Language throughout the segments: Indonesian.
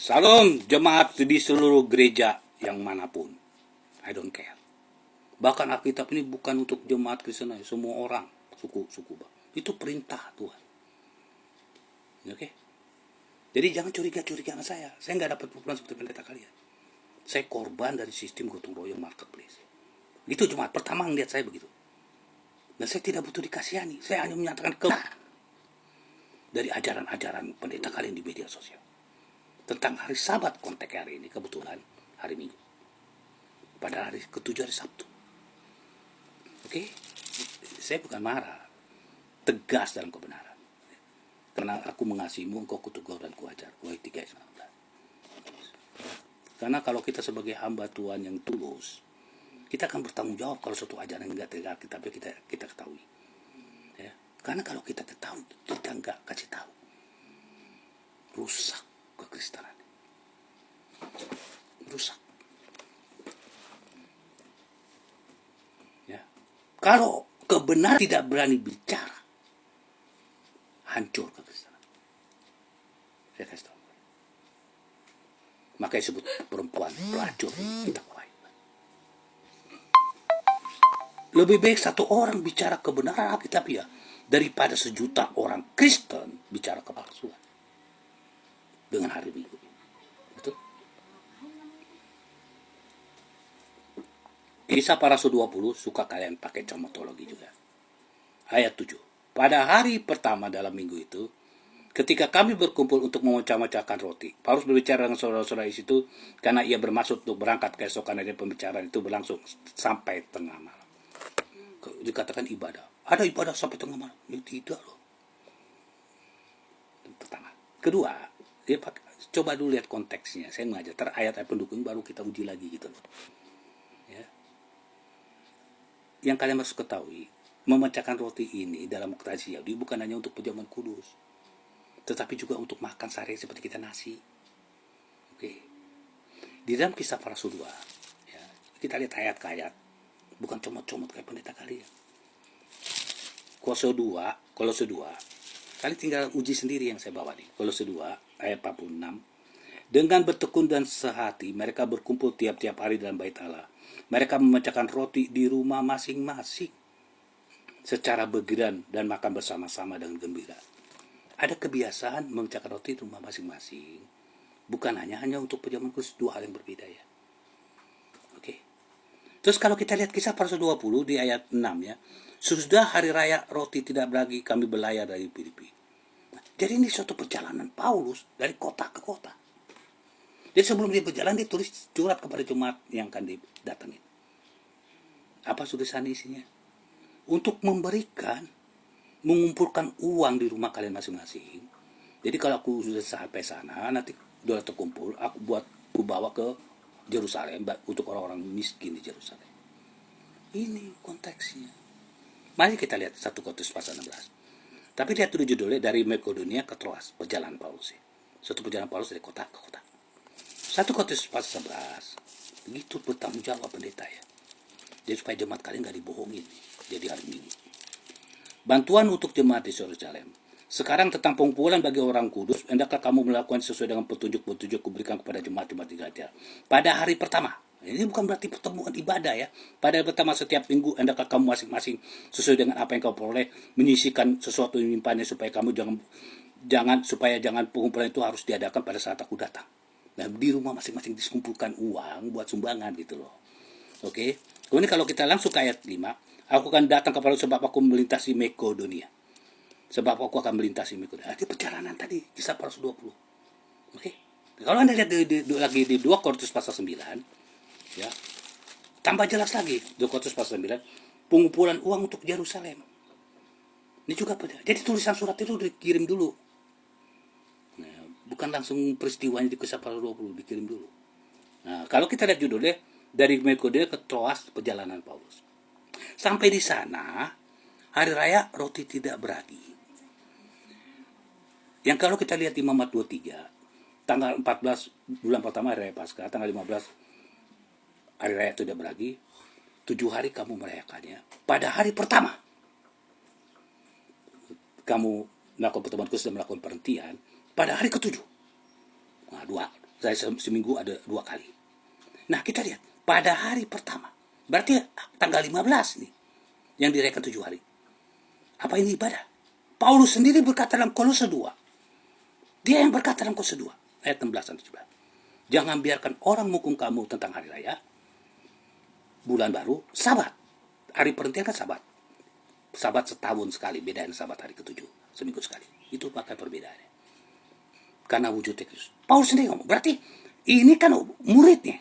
Salam jemaat di seluruh gereja yang manapun. I don't care. Bahkan Alkitab ini bukan untuk jemaat Kristen, semua orang, suku-suku. Itu perintah Tuhan. Oke? Jadi jangan curiga-curiga sama saya. Saya nggak dapat pukulan seperti pendeta kalian. Saya korban dari sistem gotong royong marketplace. Itu jemaat pertama ngeliat saya begitu. Dan saya tidak butuh dikasihani. Saya hanya menyatakan kebenaran dari ajaran-ajaran pendeta kalian di media sosial. Tentang hari Sabat konteksnya hari ini, kebetulan hari Minggu. Pada hari ketujuh hari Sabtu. Oke? Saya bukan marah. Tegas dalam kebenaran. Karena aku mengasihimu, engkau kutegur dan kuajar. Wahai 3:19. Karena kalau kita sebagai hamba Tuhan yang tulus, kita akan bertanggung jawab kalau suatu ajaran yang enggak tegak, tapi kita ketahui. Ya. Karena kalau kita ketahui, kita enggak kasih tahu, rusak kekristenan. Rusak. Ya. Kalau kebenaran tidak berani bicara, hancur kekristenan. Saya kasih tahu. Makanya disebut perempuan pelacur. Kita lebih baik satu orang bicara kebenaran Alkitab ya, daripada sejuta orang Kristen bicara kepalsuan dengan hari Minggu. Betul? Kisah para Rasul 20 suka kalian pakai comotologi juga. Ayat 7. Pada hari pertama dalam minggu itu, ketika kami berkumpul untuk memecah-mecahkan roti, Paulus berbicara dengan saudara-saudara di situ karena ia bermaksud untuk berangkat keesokan dari pembicaraan itu berlangsung sampai tengah malam. Dikatakan ibadah. Ada ibadah sampai tengah malam? Ya, tidak loh. Pertama. Kedua, dia coba dulu lihat konteksnya. Saya mengajar ayat-ayat pendukung baru kita uji lagi gitu loh. Ya. Yang kalian harus ketahui, memecahkan roti ini dalam tradisi Yahudi bukan hanya untuk perjamuan kudus, tetapi juga untuk makan sehari seperti kita nasi. Oke. Di dalam kisah para Rasul 2, ya, kita lihat ayat ke ayat. Bukan comot-comot kayak pendeta kalian. Kolose 2, kalian tinggal uji sendiri yang saya bawa nih. Kolose 2 ayat 46. Dengan bertekun dan sehati mereka berkumpul tiap-tiap hari dalam bait Allah. Mereka memecahkan roti di rumah masing-masing secara bergiran dan makan bersama-sama dengan gembira. Ada kebiasaan memecahkan roti di rumah masing-masing. Bukan hanya untuk perjamuan khusus, dua hal yang berbeda ya. Oke. Terus kalau kita lihat kisah para Rasul 20 di ayat 6 ya. Sudah hari raya roti tidak lagi kami berlayar dari Filipi. Nah, jadi ini suatu perjalanan Paulus dari kota ke kota. Jadi sebelum dia berjalan dia tulis surat kepada jemaat yang akan didatangi. Apa tulisan isinya? Untuk memberikan, mengumpulkan uang di rumah kalian masing-masing. Jadi kalau aku sudah sampai sana, nanti sudah terkumpul, aku bawa ke Yerusalem untuk orang-orang miskin di Yerusalem. Ini konteksnya. Mari kita lihat 1 Korintus pasal 16. Tapi lihat dulu judulnya dari Makedonia ke Troas, perjalanan Paulus ya. Suatu perjalanan Paulus dari kota ke kota. 1 Korintus pasal 11. Begitu bertanggung jawab pendeta ya. Jadi supaya jemaat kalian gak dibohongin. Jadi hari Minggu. Bantuan untuk jemaat di Yerusalem. Sekarang tentang pengumpulan bagi orang kudus, hendaklah kamu melakukan sesuai dengan petunjuk-petunjuk kuberikan kepada jemaat-jemaat di Galatia. Pada hari pertama, ini bukan berarti pertemuan ibadah ya. Pada hari pertama setiap minggu, hendaklah kamu masing-masing sesuai dengan apa yang kau peroleh, menyisikan sesuatu yang menyimpannya supaya kamu jangan pengumpulan itu harus diadakan pada saat aku datang. Nah, di rumah masing-masing dikumpulkan uang buat sumbangan gitu loh. Oke. Kemudian kalau kita langsung ke ayat 5, aku akan datang kepada sebab aku melintasi Makedonia. Sebab aku akan melintasi Makedonia. Itu perjalanan tadi, kisah para Rasul 20. Oke. Kalau Anda lihat lagi di 2 Korintus pasal 9, ya. Tambah jelas lagi 2 Korintus pasal 9, pengumpulan uang untuk Yerusalem. Ini juga jadi tulisan surat itu dikirim dulu. Nah, bukan langsung peristiwanya di kisah para Rasul 20, dikirim dulu. Nah, kalau kita lihat judulnya dari Makedonia ke Troas, perjalanan Paulus. Sampai di sana, hari raya roti tidak beragi. Yang kalau kita lihat di Imamat 23, tanggal 14 bulan pertama hari raya Paskah, tanggal 15 hari raya tidak beragi, 7 hari kamu merayakannya. Pada hari pertama kamu melakukan pertemuan khusus dan melakukan perhentian, pada hari ketujuh. Nah, Saya seminggu ada 2 kali. Nah, kita lihat pada hari pertama, berarti tanggal 15 nih, yang dirayakan 7 hari. Apa ini ibadah? Paulus sendiri berkata dalam Kolose 2. Dia yang berkata dalam Kolose 2, ayat 16 dan 17. Jangan biarkan orang menghukum kamu tentang hari raya, bulan baru, sabat. Hari perhentian kan sabat. Sabat setahun sekali, beda dengan sabat hari ke-7, seminggu sekali. Itu pakai perbedaannya. Karena wujudnya Kristus. Paulus sendiri ngomong, berarti ini kan muridnya.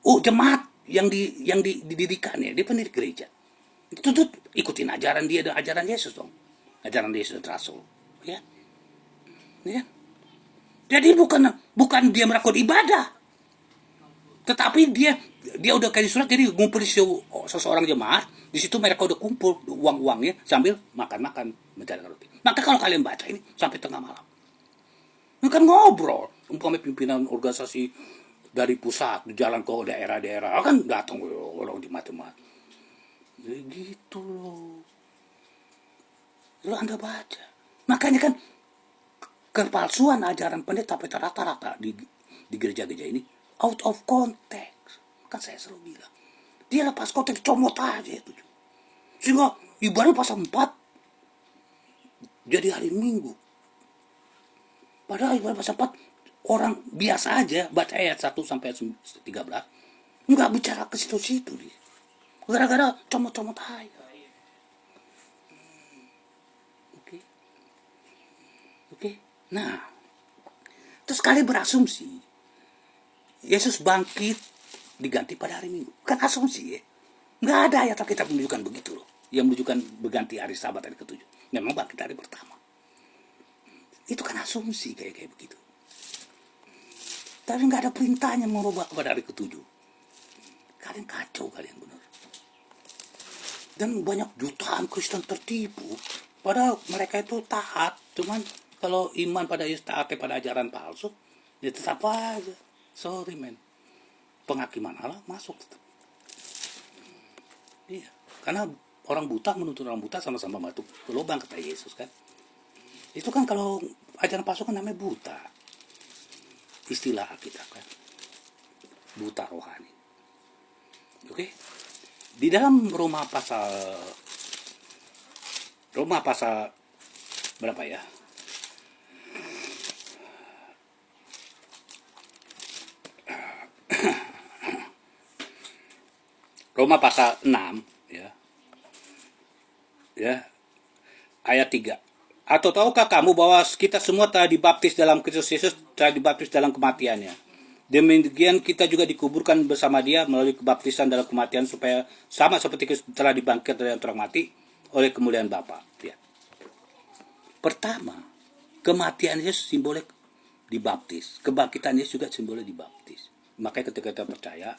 Jemaat yang didirikannya, dia pendiri gereja. Itu tuh ikutin ajaran dia dan ajaran Yesus dong. Ajaran Yesus dan Rasul. Ya. Ya. Jadi bukan dia melakukan ibadah. Tetapi dia udah kasih surat, jadi ngumpul di seseorang jemaat, di situ mereka udah kumpul uang-uangnya sambil makan-makan mencari roti. Maka kalau kalian baca ini sampai tengah malam, ini kan ngobrol, umpamanya pimpinan organisasi dari pusat di jalan ke daerah-daerah kan datang orang di jemaat. Gitu loh. Lalu Anda baca, makanya kan kepalsuan ajaran pendeta rata-rata di gereja-gereja ini out of context. Kan saya selalu bilang, dia lepas konteks, comot aja itu. Sehingga ibadah pasal 4 jadi hari Minggu. Padahal ibadah pasal 4 orang biasa aja baca ayat 1 sampai 13 nggak bicara ke situ-situ dia. Gara-gara comot-comot aja. Oke. Nah, terus kalian berasumsi Yesus bangkit diganti pada hari Minggu. Kan asumsi ya. Nggak ada ayat Alkitab menunjukkan begitu loh. Yang menunjukkan berganti hari Sabat hari ke-7. Memang bangkit hari pertama. Itu kan asumsi kayak begitu. Tapi nggak ada perintahnya merubah kepada hari ke-7. Kalian kacau, kalian benar. Dan banyak jutaan Kristen tertipu. Padahal mereka itu taat. Cuman kalau iman pada Yesus, taat pada ajaran palsu, ya tetap aja. Sorry men. Penghakiman Allah masuk tetap. Iya. Karena orang buta menuntut orang buta sama-sama batu ke lubang, kata Yesus kan. Itu kan kalau ajaran palsu kan namanya buta. Istilah Alkitab kan. Buta rohani. Oke? Di dalam Roma pasal berapa ya? Roma pasal 6 ya. Ya. Ayat 3. Atau tahukah kamu bahwa kita semua telah dibaptis dalam Kristus Yesus, telah dibaptis dalam kematiannya. Demikian kita juga dikuburkan bersama dia melalui kebaptisan dalam kematian supaya sama seperti Kristus telah dibangkit dari antara mati oleh kemuliaan Bapa. Ya. Pertama, kematian Yesus simbolik dibaptis. Kebangkitan Yesus juga simbolik dibaptis. Makanya ketika kita percaya,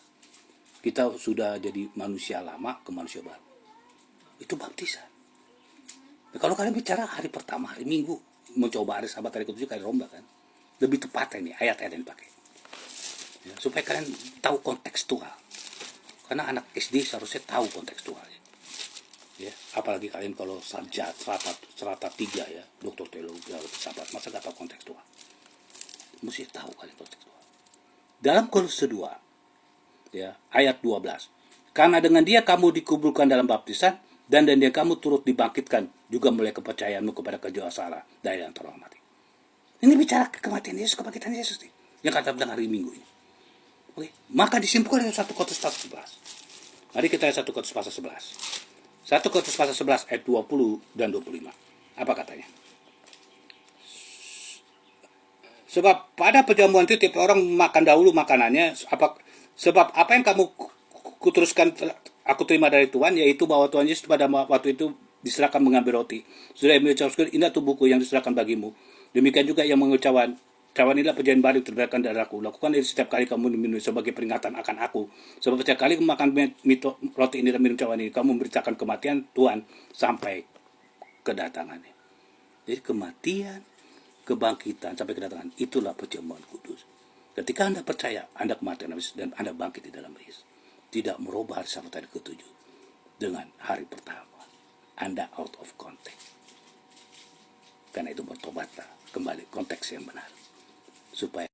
kita sudah jadi manusia lama ke manusia baru. Itu baptisan. Nah, kalau kalian bicara hari pertama, hari Minggu, mencoba hari Sabat, hari ke-7, kali romba kan. Lebih tepat ini ayat-ayat yang dipakai. Ya, supaya kalian tahu kontekstual. Karena anak SD seharusnya tahu kontekstualnya. Ya, apalagi kalian kalau sarjana serata 3 ya, doktor teologi, sahabat, masa gak tahu kontekstual? Mesti tahu kalian kontekstual. Dalam Kolose 2, ya, ayat 12. Karena dengan dia kamu dikuburkan dalam baptisan, dan dia kamu turut dibangkitkan juga mulai kepercayaanmu kepada kejuasaan Allah dari antara orang mati. Ini bicara kematian Yesus, kebangkitan Yesus nih, yang kata tentang hari Minggu ini. Oke, maka disimpulkan dari 1 Korintus pasal 11. Mari kita lihat 1 Korintus pasal 11. 1 Korintus pasal 11 ayat 20 dan 25. Apa katanya? Sebab pada perjamuan itu tiap orang makan dahulu makanannya. Sebab apa yang kamu kuteruskan aku terima dari Tuhan, yaitu bahwa Tuhan Yesus pada waktu itu diserahkan mengambil roti. Sudah mengucapkan, inilah tubuhku yang diserahkan bagimu. Demikian juga yang mengucapkan, cawan inilah perjanjian baru terberikan dari aku. Lakukan ini setiap kali kamu minum sebagai peringatan akan aku. Sebab setiap kali kamu makan roti ini dan minum cawan ini, kamu memberitakan kematian Tuhan sampai kedatangannya. Jadi kematian, kebangkitan sampai kedatangan, itulah perjamuan kudus. Ketika Anda percaya, Anda kematian dan Anda bangkit di dalam Yesus. Tidak merubah hari Sabat hari ke-7 dengan hari pertama. Anda out of context. Karena itu bertobatlah kembali konteks yang benar. Supaya